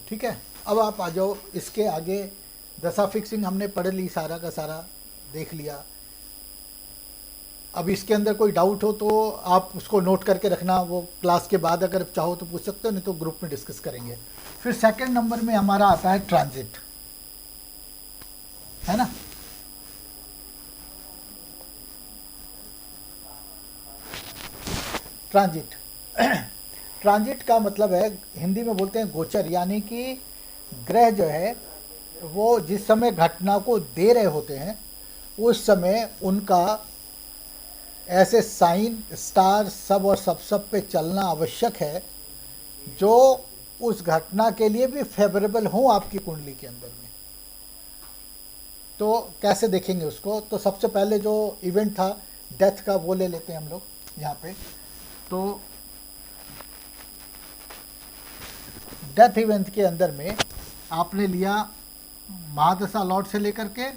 ठीक है, अब आप आ जाओ इसके आगे। दशा फिक्सिंग हमने पढ़ ली, सारा का सारा देख लिया। अब इसके अंदर कोई डाउट हो तो आप उसको नोट करके रखना, वो क्लास के बाद अगर चाहो तो पूछ सकते हो, नहीं तो ग्रुप में डिस्कस करेंगे। फिर सेकंड नंबर में हमारा आता है ट्रांजिट, है ना। ट्रांजिट ट्रांजिट का मतलब है, हिंदी में बोलते हैं गोचर, यानी कि ग्रह जो है वो जिस समय घटना को दे रहे होते हैं उस समय उनका ऐसे साइन, स्टार, सब और सब पे चलना आवश्यक है जो उस घटना के लिए भी फेवरेबल हो आपकी कुंडली के अंदर में। तो कैसे देखेंगे उसको, तो सबसे पहले जो इवेंट था डेथ का वो ले लेते हैं हम लोग यहाँ पे। तो डेथ इवेंट के अंदर में आपने लिया महादशा लॉर्ड से लेकर के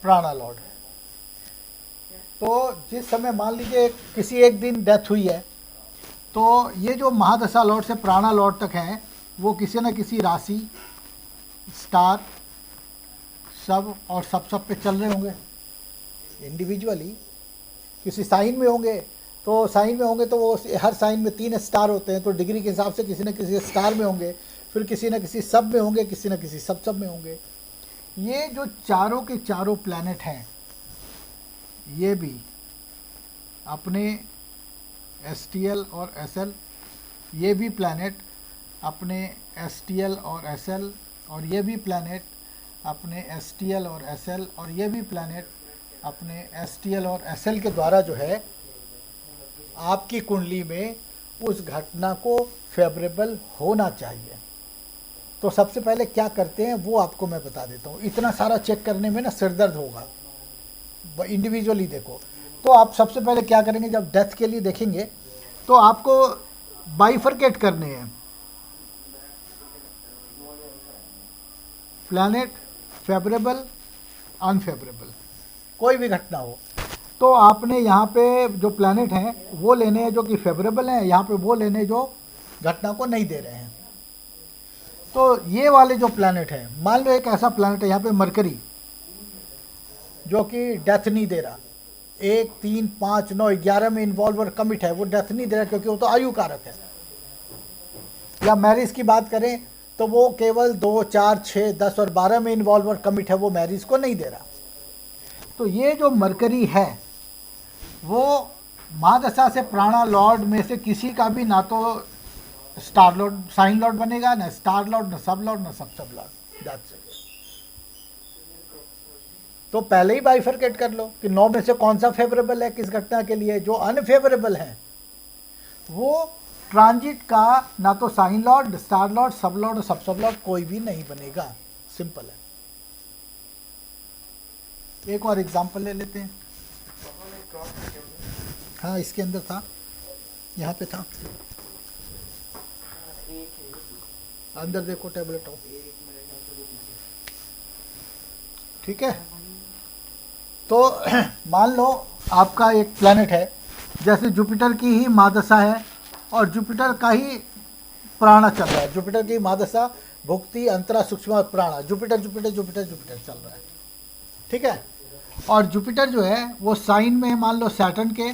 प्राणा लॉर्ड। तो जिस समय मान लीजिए किसी एक दिन डेथ हुई है, तो ये जो महादशा लॉर्ड से प्राणा लॉर्ड तक हैं वो किसी न किसी राशि, स्टार, सब और सब पे चल रहे होंगे इंडिविजुअली। किसी साइन में होंगे तो साइन में होंगे तो वो हर साइन में 3 स्टार होते हैं, तो डिग्री के हिसाब से किसी न किसी स्टार में होंगे, फिर किसी न किसी सब में होंगे, किसी न किसी सब में होंगे। ये जो चारों के चारों प्लैनेट हैं ये भी अपने STL और SL, ये भी प्लैनेट अपने STL और SL, और ये भी प्लैनेट अपने STL और SL, और ये भी प्लैनेट अपने STL और SL के द्वारा जो है आपकी कुंडली में उस घटना को फेवरेबल होना चाहिए। तो सबसे पहले क्या करते हैं वो आपको मैं बता देता हूँ। इतना सारा चेक करने में ना सिरदर्द होगा, इंडिविजुअली देखो। तो आप सबसे पहले क्या करेंगे, जब डेथ के लिए देखेंगे तो आपको बाइफरकेट करने हैं प्लैनेट फेवरेबल, अनफेवरेबल, कोई भी घटना हो। तो आपने यहाँ पे जो प्लैनेट हैं वो लेने हैं जो कि फेवरेबल हैं, यहाँ पे वो लेने जो घटना को नहीं दे रहे हैं। तो ये वाले जो प्लैनेट हैं, मान लो एक ऐसा प्लैनेट है यहाँ पे मरकरी जो कि डेथ नहीं दे रहा, 1, 3, 5, 9, 11 में इन्वॉल्व और कमिट है, वो डेथ नहीं दे रहा क्योंकि वो तो आयु कारक है। या मैरिज की बात करें तो वो केवल 2, 4, 6, 10 और 12 में इन्वॉल्व और कमिट है, वो मैरिज को नहीं दे रहा। तो ये जो मरकरी है वो महादशा से प्राणा लॉर्ड में से किसी का भी ना तो स्टार लॉर्ड, साइन लॉर्ड बनेगा, ना स्टार लॉर्ड, ना सब लॉर्ड, ना सब लॉर्ड। That's it. तो पहले ही बाइफरकेट कर लो कि 9 में से कौन सा फेवरेबल है किस घटना के लिए। जो अनफेवरेबल है वो ट्रांजिट का ना तो sign lord, star lord, sub lord और सब लॉर्ड कोई भी नहीं बनेगा। सिंपल है। एक और एग्जांपल ले लेते हैं। हाँ इसके अंदर था, यहाँ पे था, अंदर देखो टेबलेट हो, ठीक है। तो मान लो आपका एक प्लैनेट है, जैसे जुपिटर की ही महादशा है और जुपिटर का ही प्राणा चल रहा है। जुपिटर की महादशा भुक्ति, अंतरा, सूक्ष्म और प्राणा, जुपिटर जुपिटर जुपिटर जुपिटर चल रहा है, ठीक है। और जुपिटर जो है वो साइन में मान लो सैटर्न के,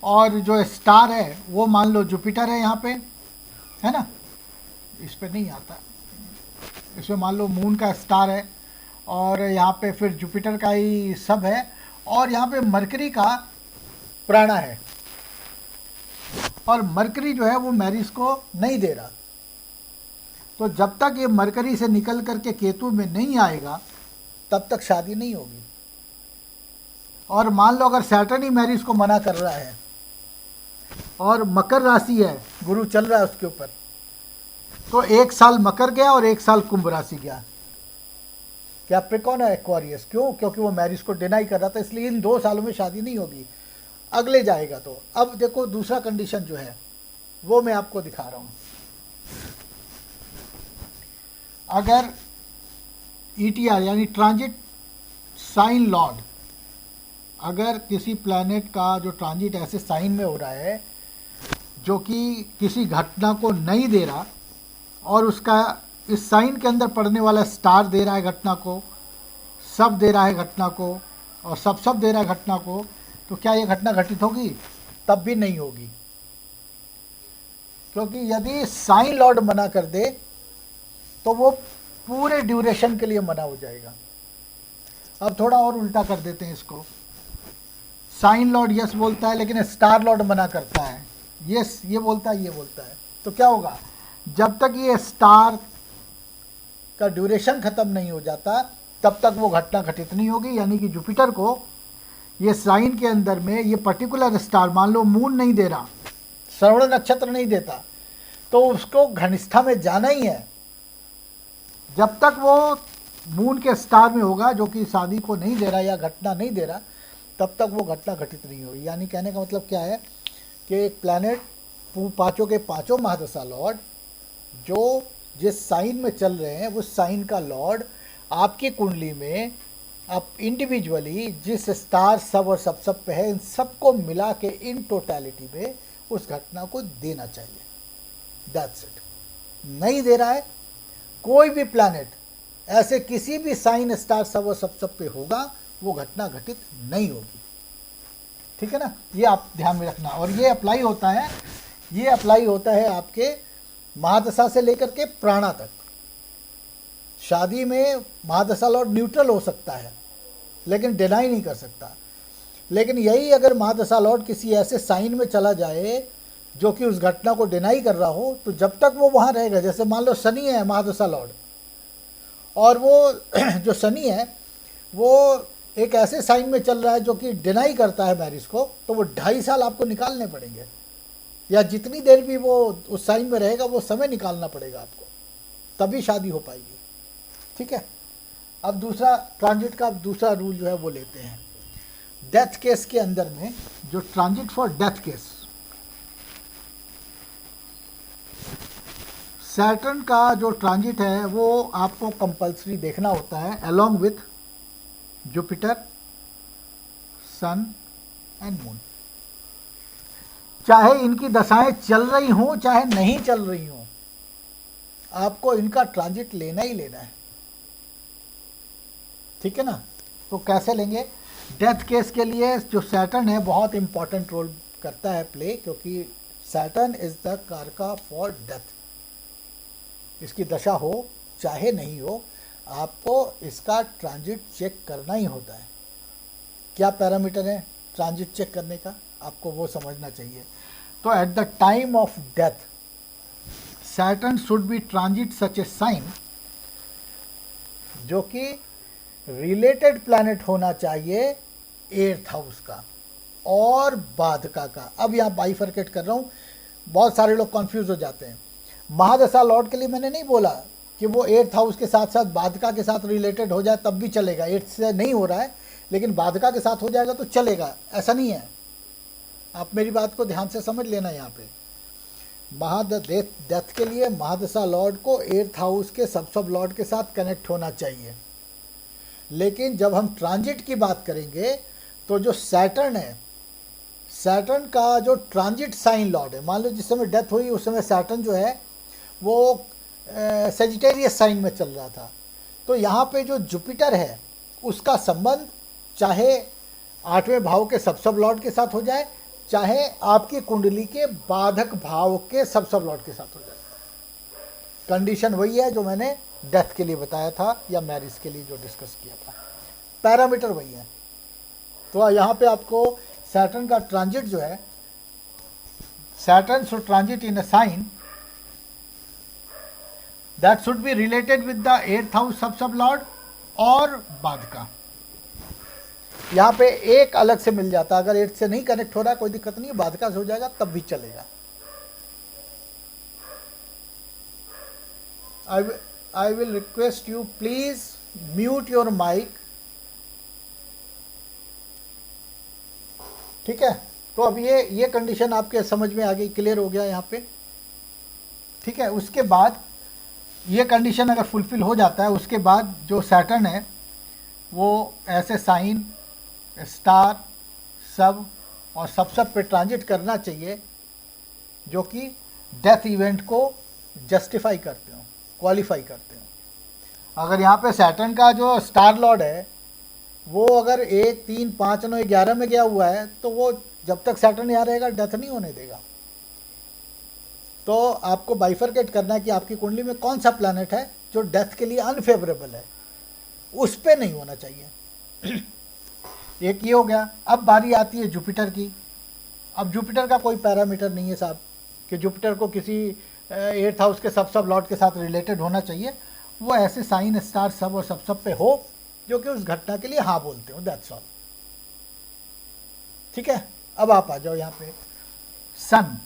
और जो स्टार है वो मान लो जुपिटर है यहाँ पे, है ना। इस पे नहीं आता, इसमें मान लो मून का स्टार है, और यहाँ पे फिर जुपिटर का ही सब है, और यहाँ पे मरकरी का प्राणा है। और मरकरी जो है वो मैरिज को नहीं दे रहा। तो जब तक ये मरकरी से निकल करके केतु में नहीं आएगा तब तक शादी नहीं होगी। और मान लो अगर सैटर्न ही मैरिज को मना कर रहा है और मकर राशि है, गुरु चल रहा है उसके ऊपर, तो 1 साल मकर गया और 1 साल कुंभ राशि गया। कैप्रिकॉर्न है एक्वारियस, क्यों? क्योंकि वो मैरिज को डिनाई कर रहा था, इसलिए इन 2 सालों में शादी नहीं होगी। अगले जाएगा तो अब देखो दूसरा कंडीशन जो है वो मैं आपको दिखा रहा हूं। अगर ETR यानी ट्रांजिट साइन लॉर्ड अगर किसी प्लैनेट का जो ट्रांजिट ऐसे साइन में हो रहा है जो कि किसी घटना को नहीं दे रहा, और उसका इस साइन के अंदर पड़ने वाला स्टार दे रहा है घटना को, सब दे रहा है घटना को, और सब दे रहा है घटना को, तो क्या ये घटना घटित होगी? तब भी नहीं होगी, क्योंकि यदि साइन लॉर्ड मना कर दे तो वो पूरे ड्यूरेशन के लिए मना हो जाएगा। अब थोड़ा और उल्टा कर देते हैं इसको। साइन लॉर्ड यस बोलता है लेकिन स्टार लॉर्ड मना करता है, यस ये बोलता है, ये बोलता है, तो क्या होगा? जब तक ये स्टार का ड्यूरेशन खत्म नहीं हो जाता तब तक वो घटना घटित नहीं होगी। यानी कि जुपिटर को ये साइन के अंदर में ये पर्टिकुलर स्टार, मान लो मून नहीं दे रहा, श्रवण नक्षत्र नहीं देता, तो उसको घनिष्ठा में जाना ही है। जब तक वो मून के स्टार में होगा जो कि शादी को नहीं दे रहा या घटना नहीं दे रहा, तब तक वो घटना घटित नहीं होगी। यानी कहने का मतलब क्या है कि एक प्लैनेट पांचों के पांचों महादशा लॉर्ड जो जिस साइन में चल रहे हैं उस साइन का लॉर्ड आपकी कुंडली में आप इंडिविजुअली जिस स्टार सब और सब पे है, इन सबको मिला के इन टोटलिटी में उस घटना को देना चाहिए। That's it. नहीं दे रहा है कोई भी प्लैनेट, ऐसे किसी भी साइन स्टार सब और सब पे होगा, वो घटना घटित नहीं होगी। ठीक है ना, ये आप ध्यान में रखना। और ये अप्लाई होता है आपके महादशा से लेकर के प्राणा तक। शादी में महादशा लॉर्ड न्यूट्रल हो सकता है लेकिन डिनाई नहीं कर सकता। लेकिन यही अगर महादशा लॉर्ड किसी ऐसे साइन में चला जाए जो कि उस घटना को डिनाई कर रहा हो, तो जब तक वो वहाँ रहेगा, जैसे मान लो शनि है महादशा लॉर्ड, और वो जो शनि है वो एक ऐसे साइन में चल रहा है जो कि डिनाई करता है मैरिज को, तो वो 2.5 साल आपको निकालने पड़ेंगे, या जितनी देर भी वो उस साइन में रहेगा वो समय निकालना पड़ेगा आपको, तभी शादी हो पाएगी। ठीक है। अब दूसरा ट्रांजिट का दूसरा रूल जो है वो लेते हैं। डेथ केस के अंदर में जो transit for death case, Saturn का जो ट्रांजिट है वो आपको कंपल्सरी देखना होता है along with Jupiter, sun and moon. चाहे इनकी दशाएं चल रही हों चाहे नहीं चल रही हों, आपको इनका ट्रांजिट लेना ही लेना है। ठीक है ना। तो कैसे लेंगे? डेथ केस के लिए जो सैटर्न है बहुत इंपॉर्टेंट रोल करता है प्ले, क्योंकि सैटर्न इज द कारका फॉर डेथ। इसकी दशा हो चाहे नहीं हो, आपको इसका ट्रांजिट चेक करना ही होता है। क्या पैरामीटर है ट्रांजिट चेक करने का, आपको वो समझना चाहिए। तो at the time of death Saturn should be transit such a sign जो कि रिलेटेड प्लैनेट होना चाहिए 8th हाउस का और बाधका का। अब यहाँ बाइफरकेट कर रहा हूँ, बहुत सारे लोग कंफ्यूज हो जाते हैं। महादशा लॉर्ड के लिए मैंने नहीं बोला कि वो 8th हाउस के साथ साथ बाधका के साथ रिलेटेड हो जाए तब भी चलेगा। 8th से नहीं हो रहा है लेकिन बाधका के साथ हो जाएगा तो चलेगा, ऐसा नहीं है। आप मेरी बात को ध्यान से समझ लेना। यहाँ पे डेथ के लिए महादशा लॉर्ड को 8th हाउस के सब लॉर्ड के साथ कनेक्ट होना चाहिए। लेकिन जब हम ट्रांजिट की बात करेंगे तो जो सैटर्न है, सैटर्न का जो ट्रांजिट साइन लॉर्ड है, मान लो जिस समय डेथ हुई उस समय सैटर्न जो है वो सेजिटेरियस साइन में चल रहा था, तो यहाँ पे जो जुपिटर है उसका संबंध चाहे 8वें भाव के सब लॉर्ड के साथ हो जाए, चाहे आपकी कुंडली के बाधक भाव के सब लॉर्ड के साथ हो जाए। कंडीशन वही है जो मैंने डेथ के लिए बताया था या मैरिज के लिए जो डिस्कस किया था, पैरामीटर वही है। तो यहाँ पे आपको सैटर्न का ट्रांजिट जो है, Saturn should transit in a sign that should be related with the 8th house sub lord और बाधका। यहाँ पे एक अलग से मिल जाता, अगर 8 से नहीं कनेक्ट हो रहा कोई दिक्कत नहीं है, बाधका से हो जाएगा तब भी चलेगा। I will request you please mute your mic। ठीक है। तो अब ये कंडीशन आपके समझ में आ गई, क्लियर हो गया यहाँ पे। ठीक है। उसके बाद ये कंडीशन अगर फुलफिल हो जाता है, उसके बाद जो सैटर्न है वो ऐसे साइन, स्टार सब और सब पे ट्रांजिट करना चाहिए, जो कि डेथ इवेंट को जस्टिफाई करते हो, क्वालिफाई करते हो। अगर यहाँ पे सैटर्न का जो स्टार लॉर्ड है वो अगर 1, 3, 5, 9, 11 में गया हुआ है तो वो जब तक सैटर्न यहाँ रहेगा डेथ नहीं होने देगा। तो आपको बाइफरकेट करना है कि आपकी कुंडली में कौन सा प्लैनेट है जो डेथ के लिए अनफेवरेबल है, उस पे नहीं होना चाहिए। एक ये हो गया। अब बारी आती है जुपिटर की। अब जुपिटर का कोई पैरामीटर नहीं है साहब कि जुपिटर को किसी 8th हाउस के सब लॉर्ड के साथ रिलेटेड होना चाहिए। वो ऐसे साइन स्टार सब और सब पे हो जो कि उस घटना के लिए हाँ बोलते हो, दैट्स ऑल। ठीक है, अब आप आ जाओ यहाँ पे सन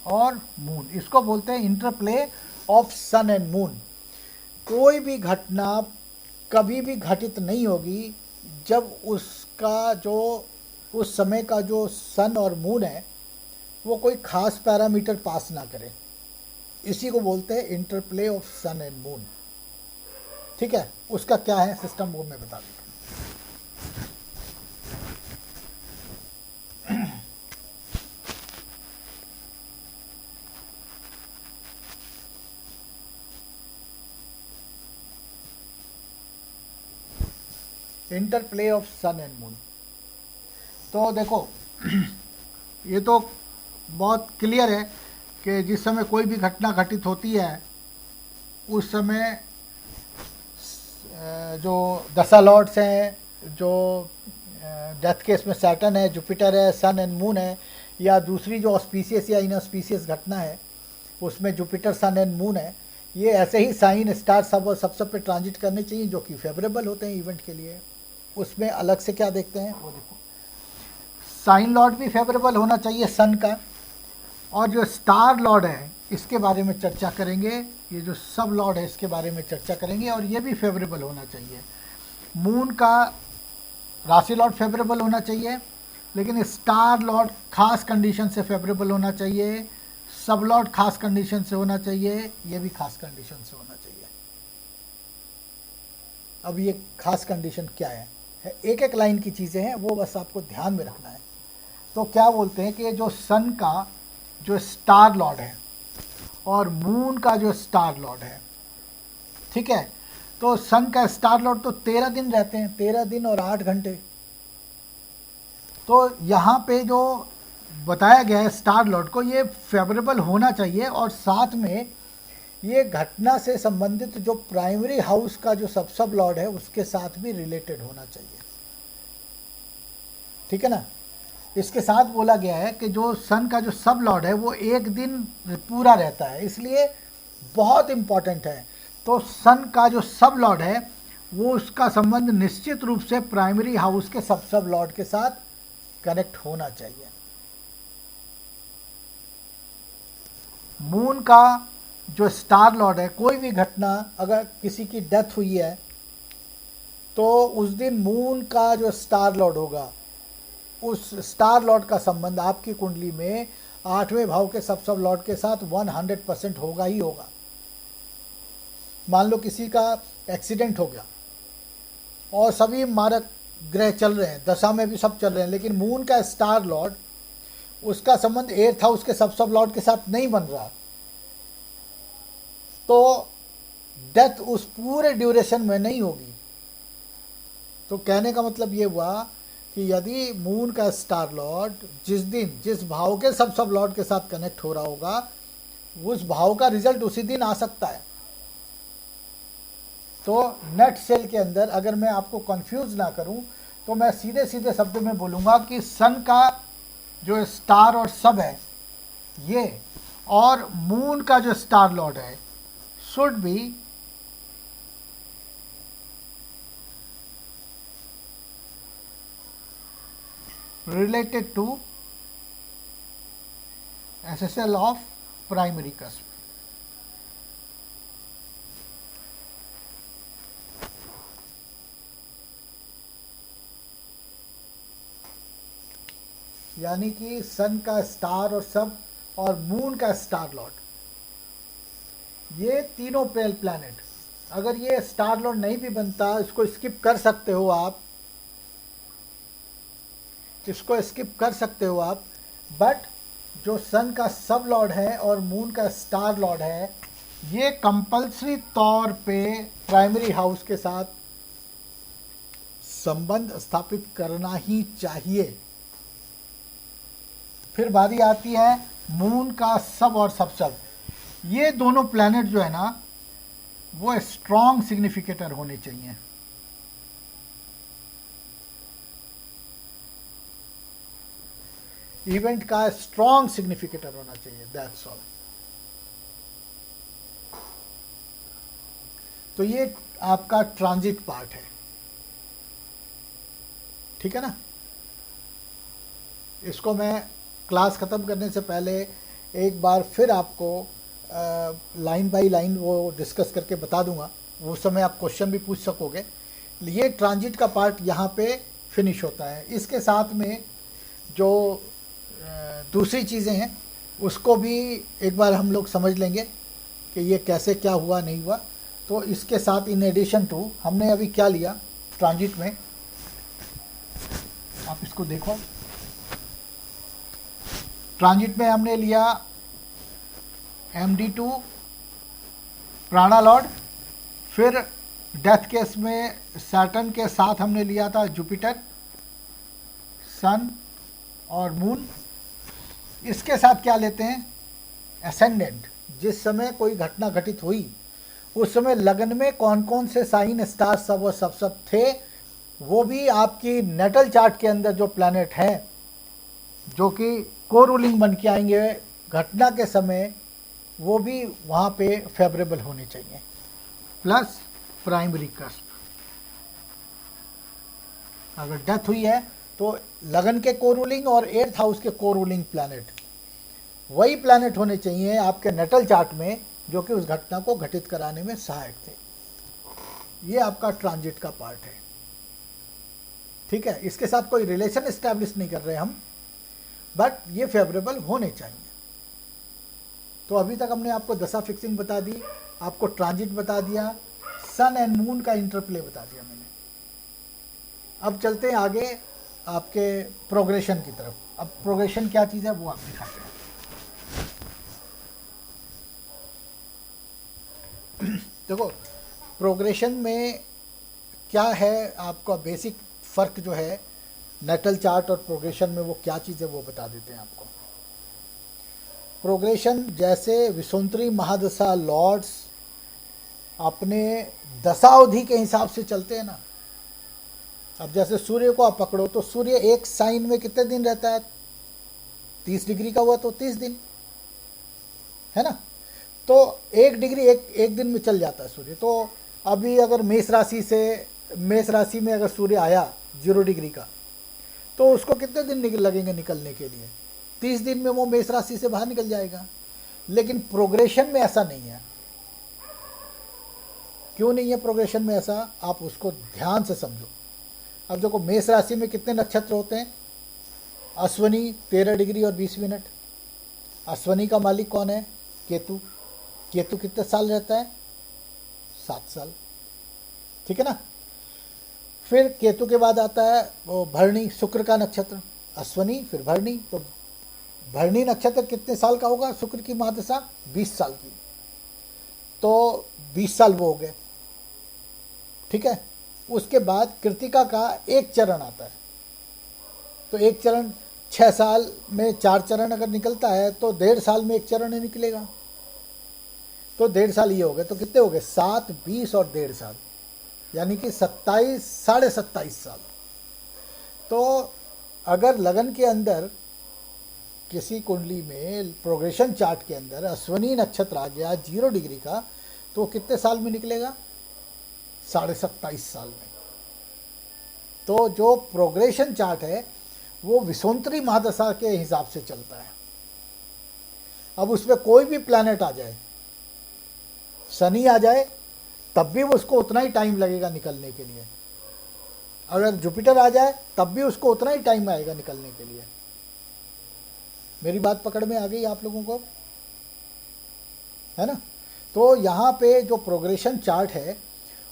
और मून। इसको बोलते हैं interplay of sun and moon. कोई भी घटना कभी भी घटित नहीं होगी जब उसका जो उस समय का जो सन और मून है वो कोई खास पैरामीटर पास ना करे। इसी को बोलते हैं interplay of sun and moon. ठीक है, उसका क्या है सिस्टम वो मैं बता देता हूँ। Interplay of sun and moon. तो देखो ये तो बहुत क्लियर है कि जिस समय कोई भी घटना घटित होती है उस समय जो दशा लॉर्ड्स हैं, जो डेथ केस में सैटर्न है, जुपिटर है, सन एंड मून है, या दूसरी जो ऑस्पिशियस या इनऑस्पिशियस घटना है उसमें जुपिटर, सन एंड मून है, ये ऐसे ही साइन स्टार सब और सब पे ट्रांजिट करने चाहिए जो कि फेवरेबल होते हैं इवेंट के लिए। उसमें अलग से क्या देखते हैं वो देखो, साइन लॉर्ड भी फेवरेबल होना चाहिए सन का, और जो स्टार लॉर्ड है इसके बारे में चर्चा करेंगे, ये जो सब लॉर्ड है इसके बारे में चर्चा करेंगे, और ये भी फेवरेबल होना चाहिए। मून का राशि लॉर्ड फेवरेबल होना चाहिए, लेकिन स्टार लॉर्ड खास कंडीशन से फेवरेबल होना चाहिए, सब लॉर्ड खास कंडीशन से होना चाहिए, ये भी खास कंडीशन से होना चाहिए। अब ये खास कंडीशन क्या है, एक एक लाइन की चीज़ें हैं, वो बस आपको ध्यान में रखना है। तो क्या बोलते हैं कि जो सन का जो स्टार लॉर्ड है और मून का जो स्टार लॉर्ड है, ठीक है, तो सन का स्टार लॉर्ड तो 13 दिन रहते हैं, 13 दिन और 8 घंटे। तो यहाँ पे जो बताया गया है स्टार लॉर्ड को, ये फेवरेबल होना चाहिए, और साथ में ये घटना से संबंधित जो प्राइमरी हाउस का जो सब लॉर्ड है उसके साथ भी रिलेटेड होना चाहिए। ठीक है ना। इसके साथ बोला गया है कि जो सन का जो सब लॉर्ड है वो एक दिन पूरा रहता है, इसलिए बहुत इंपॉर्टेंट है। तो सन का जो सब लॉर्ड है वो उसका संबंध निश्चित रूप से प्राइमरी हाउस के सब लॉर्ड के साथ कनेक्ट होना चाहिए। मून का जो स्टार लॉर्ड है, कोई भी घटना अगर किसी की डेथ हुई है तो उस दिन मून का जो स्टार लॉर्ड होगा उस स्टार लॉर्ड का संबंध आपकी कुंडली में 8वें भाव के सब लॉर्ड के साथ 100% होगा ही होगा। मान लो किसी का एक्सीडेंट हो गया और सभी मारक ग्रह चल रहे हैं, दशा में भी सब चल रहे हैं, लेकिन मून का स्टार लॉर्ड उसका संबंध 8th हाउस के सब लॉर्ड के साथ नहीं बन रहा, तो डेथ उस पूरे ड्यूरेशन में नहीं होगी। तो कहने का मतलब ये हुआ कि यदि मून का स्टार लॉर्ड जिस दिन जिस भाव के सब लॉर्ड के साथ कनेक्ट हो रहा होगा उस भाव का रिजल्ट उसी दिन आ सकता है। तो नेट सेल के अंदर अगर मैं आपको कंफ्यूज ना करूं तो मैं सीधे सीधे शब्दों में बोलूँगा कि सन का जो स्टार और सब है ये, और मून का जो स्टार लॉर्ड है should be related to SSL of primary cusp। यानी कि सन का स्टार और सब और मून का स्टार लॉर्ड, ये तीनों प्लैनेट, अगर ये स्टार लॉर्ड नहीं भी बनता इसको स्किप कर सकते हो आप, इसको स्किप कर सकते हो आप, बट जो सन का सब लॉर्ड है और मून का स्टार लॉर्ड है, ये कंपल्सरी तौर पे प्राइमरी हाउस के साथ संबंध स्थापित करना ही चाहिए। फिर बारी आती है मून का सब और सब। ये दोनों प्लैनेट जो है ना, वो स्ट्रॉन्ग सिग्निफिकेटर होने चाहिए। इवेंट का स्ट्रॉन्ग सिग्निफिकेटर होना चाहिए, दैट्स ऑल। तो ये आपका ट्रांजिट पार्ट है, ठीक है ना। इसको मैं क्लास ख़त्म करने से पहले एक बार फिर आपको लाइन बाय लाइन वो डिस्कस करके बता दूंगा, वो समय आप क्वेश्चन भी पूछ सकोगे। ये ट्रांजिट का पार्ट यहाँ पे फिनिश होता है। इसके साथ में जो दूसरी चीज़ें हैं उसको भी एक बार हम लोग समझ लेंगे कि ये कैसे क्या हुआ नहीं हुआ। तो इसके साथ इन एडिशन टू हमने अभी क्या लिया ट्रांजिट में, आप इसको देखो। ट्रांजिट में हमने लिया MD2 प्राणा लॉर्ड, फिर डेथ केस में सैटर्न के साथ हमने लिया था जुपिटर, सन और मून। इसके साथ क्या लेते हैं एसेंडेंट। जिस समय कोई घटना घटित हुई उस समय लगन में कौन कौन से साइन स्टार सब और सब थे, वो भी आपकी नेटल चार्ट के अंदर जो प्लैनेट हैं जो कि को रूलिंग बन के आएंगे घटना के समय, वो भी वहाँ पे फेवरेबल होने चाहिए। प्लस प्राइमरी कस्प, अगर डेथ हुई है तो लगन के को रूलिंग और 8th हाउस के को रूलिंग प्लैनेट वही प्लैनेट होने चाहिए आपके नेटल चार्ट में जो कि उस घटना को घटित कराने में सहायक थे। ये आपका ट्रांजिट का पार्ट है, ठीक है। इसके साथ कोई रिलेशन एस्टैब्लिश नहीं कर रहे हम, बट ये फेवरेबल होने चाहिए। तो अभी तक हमने आपको दशा फिक्सिंग बता दी, आपको ट्रांजिट बता दिया, सन एंड मून का इंटरप्ले बता दिया मैंने। अब चलते हैं आगे आपके प्रोग्रेशन की तरफ। अब प्रोग्रेशन क्या चीज़ है वो आप दिखाते हैं। देखो प्रोग्रेशन में क्या है, आपका बेसिक फ़र्क जो है नेटल चार्ट और प्रोग्रेशन में वो क्या चीज़ है वो बता देते हैं आपको। प्रोग्रेशन जैसे विषुंतरी महादशा लॉर्ड्स अपने दशावधि के हिसाब से चलते हैं ना। अब जैसे सूर्य को आप पकड़ो तो सूर्य एक साइन में कितने दिन रहता है, 30 डिग्री का हुआ तो 30 दिन है ना। तो 1 डिग्री एक दिन में चल जाता है सूर्य। तो अभी अगर मेष राशि में अगर सूर्य आया 0 डिग्री का, तो उसको कितने दिन लगेंगे निकलने के लिए, 30 दिन में वो मेष राशि से बाहर निकल जाएगा। लेकिन प्रोग्रेशन में ऐसा नहीं है। क्यों नहीं है प्रोग्रेशन में ऐसा, आप उसको ध्यान से समझो। अब देखो मेष राशि में कितने नक्षत्र होते हैं, अश्वनी 13 डिग्री और 20 मिनट। अश्वनी का मालिक कौन है, केतु। केतु कितने साल रहता है, 7 साल, ठीक है ना। फिर केतु के बाद आता है वो भरणी, शुक्र का नक्षत्र, अश्वनी फिर भरणी। तो भरणी नक्षत्र कितने साल का होगा, शुक्र की महादशा 20 साल की, तो 20 साल वो हो गए, ठीक है। उसके बाद कृतिका का एक चरण आता है। तो एक चरण 6 साल में 4 चरण अगर निकलता है तो 1.5 साल में एक चरण निकलेगा। तो 1.5 साल ये हो गए, तो कितने हो गए, 7, 20 और 1.5 साल, यानी कि 27, 27.5 साल। तो अगर लगन के अंदर किसी कुंडली में प्रोग्रेशन चार्ट के अंदर अश्वनी नक्षत्र आ गया 0 डिग्री का, तो कितने साल में निकलेगा, 27.5 साल में। तो जो प्रोग्रेशन चार्ट है वो विषुंतरी महादशा के हिसाब से चलता है। अब उसमें कोई भी प्लैनेट आ जाए, शनि आ जाए, तब भी उसको उतना ही टाइम लगेगा निकलने के लिए। अगर जुपिटर आ जाए तब भी उसको उतना ही टाइम आएगा निकलने के लिए। मेरी बात पकड़ में आ गई आप लोगों को, है ना। तो यहाँ पे जो प्रोग्रेशन चार्ट है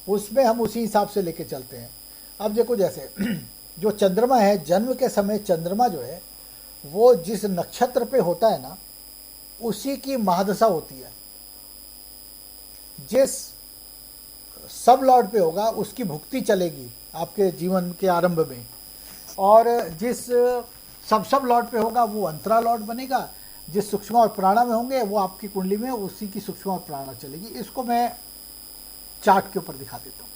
उसमें हम उसी हिसाब से लेके चलते हैं। अब देखो जैसे जो चंद्रमा है, जन्म के समय चंद्रमा जो है वो जिस नक्षत्र पे होता है ना, उसी की महादशा होती है। जिस सब लॉर्ड पे होगा उसकी भुक्ति चलेगी आपके जीवन के आरंभ में, और जिस सब लॉर्ड पे होगा वो अंतरा लॉर्ड बनेगा। जिस सूक्ष्म और प्राणा में होंगे वो आपकी कुंडली में उसी की सूक्ष्म और प्राणा चलेगी। इसको मैं चार्ट के ऊपर दिखा देता हूँ।